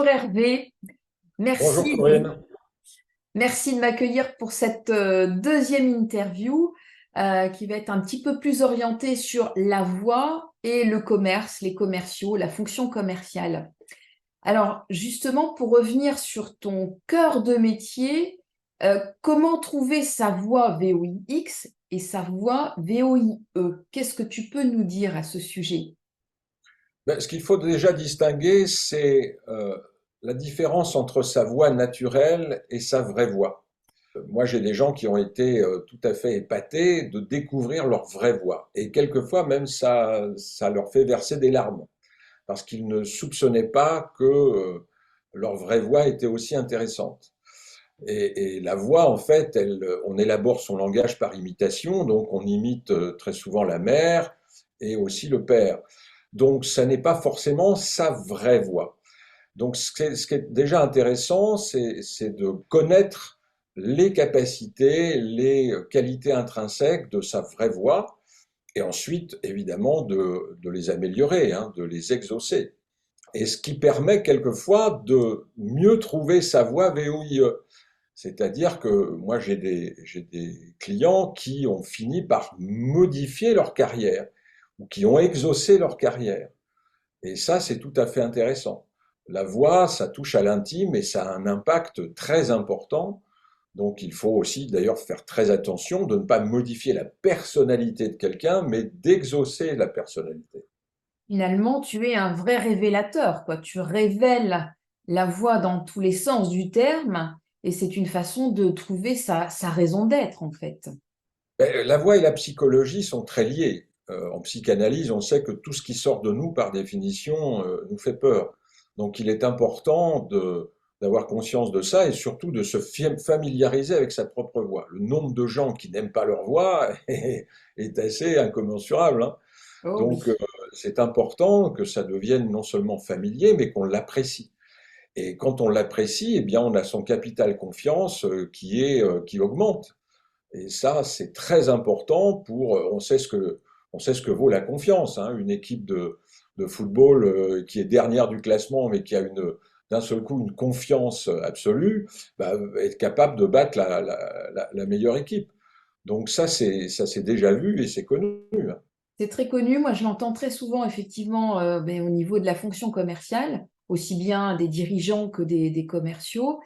Hervé, Bonjour merci, Corinne. merci de m'accueillir pour cette deuxième interview qui va être un petit peu plus orientée sur la voix et le commerce, les commerciaux, la fonction commerciale. Alors justement, pour revenir sur ton cœur de métier, comment trouver sa voix VOIX et sa voix VOIE? Qu'est-ce que tu peux nous dire à ce sujet? Ce qu'il faut déjà distinguer, c'est la différence entre sa voix naturelle et sa vraie voix. Moi, j'ai des gens qui ont été tout à fait épatés de découvrir leur vraie voix. Et quelquefois, même, ça leur fait verser des larmes, parce qu'ils ne soupçonnaient pas que leur vraie voix était aussi intéressante. Et la voix, en fait, on élabore son langage par imitation, donc on imite très souvent la mère et aussi le père. Donc, ça n'est pas forcément sa vraie voix. Donc, ce qui est déjà intéressant, c'est de connaître les capacités, les qualités intrinsèques de sa vraie voix, et ensuite, évidemment, de les améliorer, hein, de les exaucer. Et ce qui permet quelquefois de mieux trouver sa voix VOIE. C'est-à-dire que moi, j'ai des clients qui ont fini par modifier leur carrière ou qui ont exaucé leur carrière. Et ça, c'est tout à fait intéressant. La voix, ça touche à l'intime et ça a un impact très important. Donc, il faut aussi d'ailleurs faire très attention de ne pas modifier la personnalité de quelqu'un, mais d'exaucer la personnalité. Finalement, tu es un vrai révélateur, quoi. Tu révèles la voix dans tous les sens du terme, et c'est une façon de trouver sa raison d'être, en fait. La voix et la psychologie sont très liées. En psychanalyse, on sait que tout ce qui sort de nous, par définition, nous fait peur. Donc il est important d'avoir conscience de ça et surtout de se familiariser avec sa propre voix. Le nombre de gens qui n'aiment pas leur voix est assez incommensurable, hein. Oh oui. Donc c'est important que ça devienne non seulement familier, mais qu'on l'apprécie. Et quand on l'apprécie, eh bien on a son capital confiance qui augmente. Et ça, c'est très important pour. On sait ce que vaut la confiance, hein. Une équipe de football qui est dernière du classement, mais qui a d'un seul coup une confiance absolue, bah, être capable de battre la meilleure équipe. Donc ça c'est déjà vu et c'est connu, hein. C'est très connu. Moi, je l'entends très souvent, effectivement, au niveau de la fonction commerciale, aussi bien des dirigeants que des commerciaux.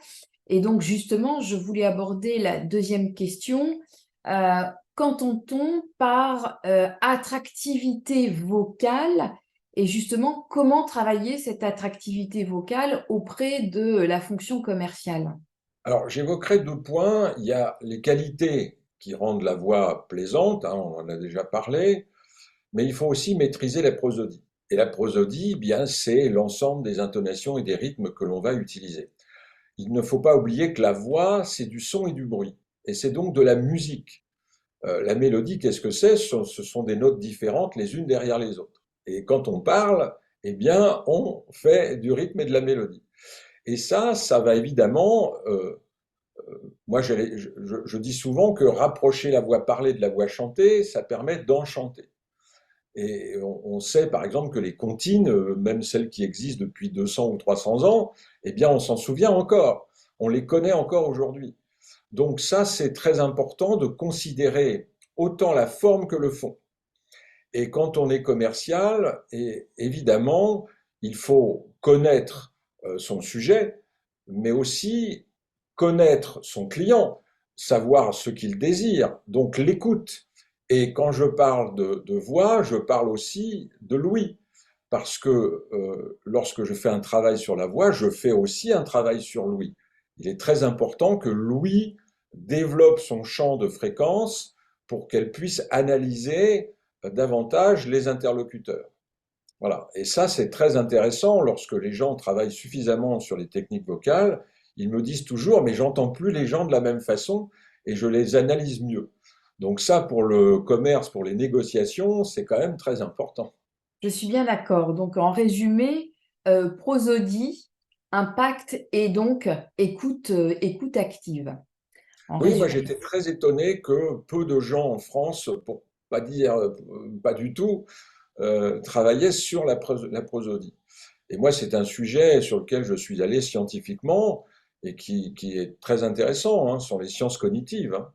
Et donc, justement, je voulais aborder la deuxième question. Euh, Qu'entend-on par attractivité vocale et justement, comment travailler cette attractivité vocale auprès de la fonction commerciale? Alors j'évoquerai deux points. Il y a les qualités qui rendent la voix plaisante, hein, on en a déjà parlé. Mais il faut aussi maîtriser la prosodie. Et la prosodie, eh bien, c'est l'ensemble des intonations et des rythmes que l'on va utiliser. Il ne faut pas oublier que la voix, c'est du son et du bruit. Et c'est donc de la musique. La mélodie, qu'est-ce que c'est? Ce sont des notes différentes les unes derrière les autres. Et quand on parle, eh bien, on fait du rythme et de la mélodie. Et ça va évidemment. Moi, je dis souvent que rapprocher la voix parlée de la voix chantée, ça permet d'enchanter. Et on sait par exemple que les comptines, même celles qui existent depuis 200 ou 300 ans, eh bien on s'en souvient encore. On les connaît encore aujourd'hui. Donc ça, c'est très important de considérer autant la forme que le fond. Et quand on est commercial, et évidemment, il faut connaître son sujet, mais aussi connaître son client, savoir ce qu'il désire, donc l'écoute. Et quand je parle de voix, je parle aussi de l'ouïe, parce que lorsque je fais un travail sur la voix, je fais aussi un travail sur l'ouïe. Il est très important que l'ouïe développe son champ de fréquence pour qu'elle puisse analyser davantage les interlocuteurs. Voilà. Et ça, c'est très intéressant lorsque les gens travaillent suffisamment sur les techniques vocales. Ils me disent toujours, mais j'entends plus les gens de la même façon et je les analyse mieux. Donc ça, pour le commerce, pour les négociations, c'est quand même très important. Je suis bien d'accord. Donc, en résumé, prosodie, impact et donc écoute, écoute active. En Oui, moi résumé. j'étais très étonné que peu de gens en France, pour pas dire pas du tout, travaillaient sur la prosodie. Et moi, c'est un sujet sur lequel je suis allé scientifiquement et qui est très intéressant, hein, sont les sciences cognitives, hein.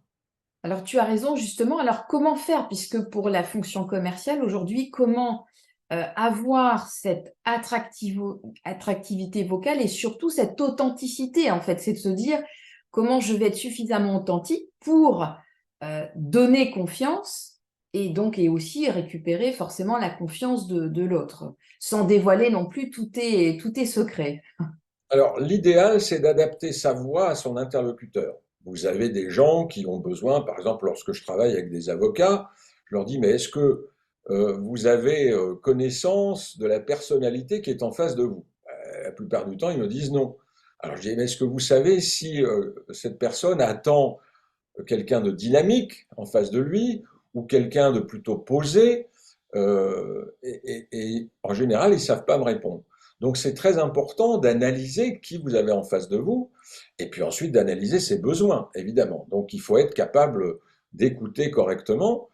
Alors, tu as raison, justement. Alors, comment faire, puisque pour la fonction commerciale, aujourd'hui, comment avoir cette attractivité vocale et surtout cette authenticité, en fait, c'est de se dire comment je vais être suffisamment authentique pour donner confiance et aussi récupérer forcément la confiance de l'autre, sans dévoiler non plus tout est secret. Alors, l'idéal, c'est d'adapter sa voix à son interlocuteur. Vous avez des gens qui ont besoin, par exemple, lorsque je travaille avec des avocats, je leur dis, mais est-ce que vous avez connaissance de la personnalité qui est en face de vous? La plupart du temps, ils me disent non. Alors, je dis, mais est-ce que vous savez si cette personne attend quelqu'un de dynamique en face de lui ou quelqu'un de plutôt posé? Et en général, ils ne savent pas me répondre. Donc c'est très important d'analyser qui vous avez en face de vous et puis ensuite d'analyser ses besoins, évidemment. Donc il faut être capable d'écouter correctement.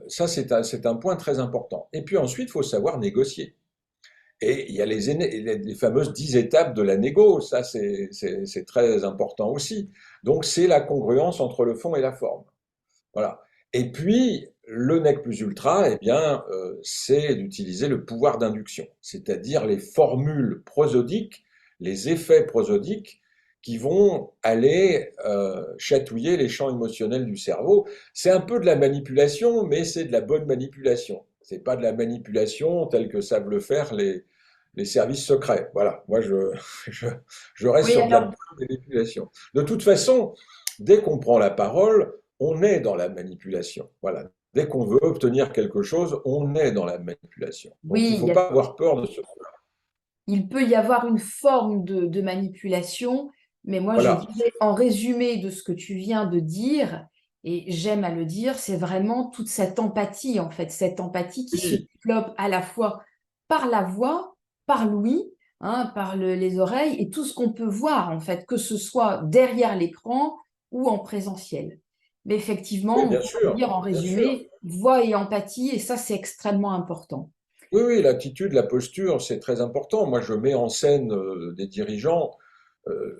Ça, c'est un point très important. Et puis ensuite, il faut savoir négocier. Et il y a les fameuses 10 étapes de la négo, ça c'est très important aussi. Donc c'est la congruence entre le fond et la forme. Voilà. Et puis, le nec plus ultra, eh bien, c'est d'utiliser le pouvoir d'induction, c'est-à-dire les formules prosodiques, les effets prosodiques qui vont aller chatouiller les champs émotionnels du cerveau. C'est un peu de la manipulation, mais c'est de la bonne manipulation. C'est pas de la manipulation telle que savent le faire les services secrets. Voilà, moi je, je reste Oui, sur de la alors bonne manipulation. De toute façon, dès qu'on prend la parole, on est dans la manipulation. Voilà. Dès qu'on veut obtenir quelque chose, on est dans la manipulation. Donc il ne oui, faut pas avoir peur de ce. il peut y avoir une forme de manipulation, mais moi je Voilà. dirais en résumé de ce que tu viens de dire, et j'aime à le dire, c'est vraiment toute cette empathie, en fait, cette empathie qui se Oui, développe à la fois par la voix, par l'ouïe, hein, par les oreilles, et tout ce qu'on peut voir, en fait, que ce soit derrière l'écran ou en présentiel. Mais effectivement, oui, on bien peut sûr, dire en bien sûr. résumé, voix et empathie, et ça c'est extrêmement important. Oui, oui, l'attitude, la posture, c'est très important. Moi, je mets en scène des dirigeants,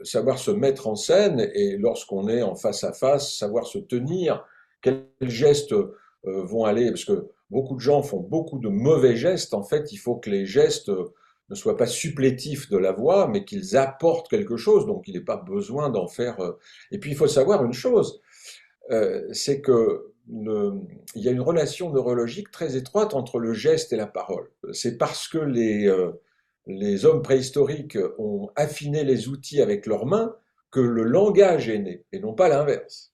savoir se mettre en scène et lorsqu'on est en face à face, savoir se tenir, quels gestes vont aller, parce que beaucoup de gens font beaucoup de mauvais gestes. En fait, il faut que les gestes ne soient pas supplétifs de la voix, mais qu'ils apportent quelque chose. Donc, il n'est pas besoin d'en faire. Et puis, il faut savoir une chose, c'est que il y a une relation neurologique très étroite entre le geste et la parole. C'est parce que les hommes préhistoriques ont affiné les outils avec leurs mains que le langage est né, et non pas l'inverse.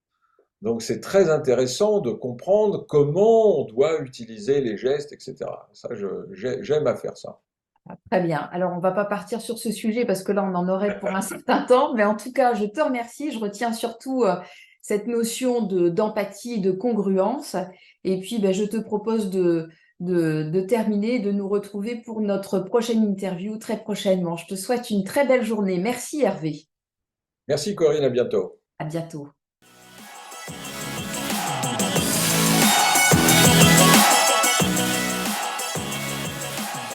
Donc c'est très intéressant de comprendre comment on doit utiliser les gestes, etc. Ça, j'aime à faire ça. Très bien. Alors, on ne va pas partir sur ce sujet parce que là, on en aurait pour un certain temps. Mais en tout cas, je te remercie. Je retiens surtout cette notion d'empathie et de congruence. Et puis, ben, je te propose de terminer, de nous retrouver pour notre prochaine interview très prochainement. Je te souhaite une très belle journée. Merci, Hervé. Merci Corinne, à bientôt. À bientôt.